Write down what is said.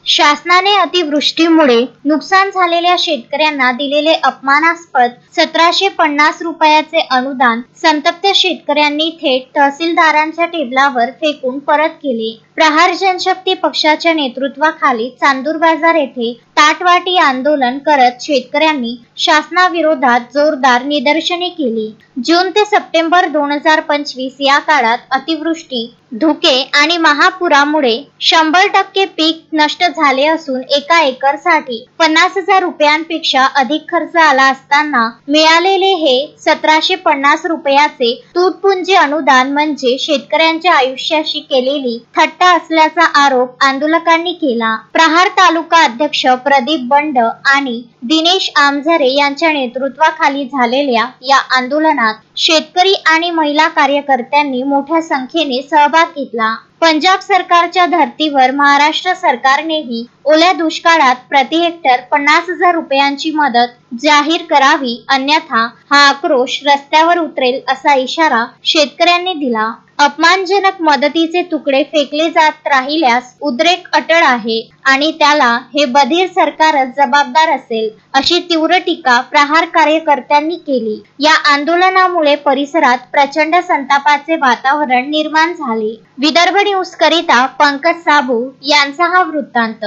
शासनाने अतिवृष्टीमुळे नुकसान झालेल्या शेतकऱ्यांना दिलेले अपमानास्पद 1750 रुपयाचे अनुदान संतप्त शेतकऱ्यांनी थेट तहसीलदारांच्या टेबलावर फेकून परत केले। प्रहार जनशक्ती पक्षाच्या नेतृत्वाखाली चांदूर बाजार येथे ताटवाटी आंदोलन करत शेतकऱ्यांनी शासनाविरोधात जोरदार निदर्शने केली। जून ते सप्टेंबर 2025 या काळात अतिवृष्टी, धुके आणि महापुरामुळे 100% पीक नष्ट झाले असून एका एकरसाठी 50,000 रुपयांपेक्षा अधिक खर्च आला असताना मिळालेले हे 1750 रुपयाचे तुटपुंजी अनुदान म्हणजे शेतकऱ्यांच्या आयुष्याशी केलेली थट्टा असल्याचा आरोप आंदोलकांनी केला। प्रहार तालुका अध्यक्ष प्रदीप बंड आणि दिनेश आमझरे यांच्या नेतृत्वाखाली झालेल्या या आंदोलनात शेतकरी आणि महिला कार्यकर्त्यांनी मोठ्या संख्येने सहभाग घेतला। पंजाब सरकारच्या धर्तीवर महाराष्ट्र सरकारनेही ओल्या दुष्काळात प्रति हेक्टर 50,000 रुपयांची मदत जाहीर करावी, अन्यथा हा आक्रोश रस्त्यावर उतरेल असा इशारा शेतकऱ्यांनी दिला। अपमानजनक मदतीचे तुकडे फेकले जात राहिल्यास उद्रेक अटळ आहे आणि त्याला हे बधीर सरकारच जबाबदार असेल, अशी तीव्र टीका प्रहार कार्यकर्त्यांनी केली। या आंदोलनामुळे परिसरात प्रचंड संतापाचे वातावरण निर्माण झाले। विदर्भ न्यूज करिता पंकज साबू यांचा हा वृत्तांत।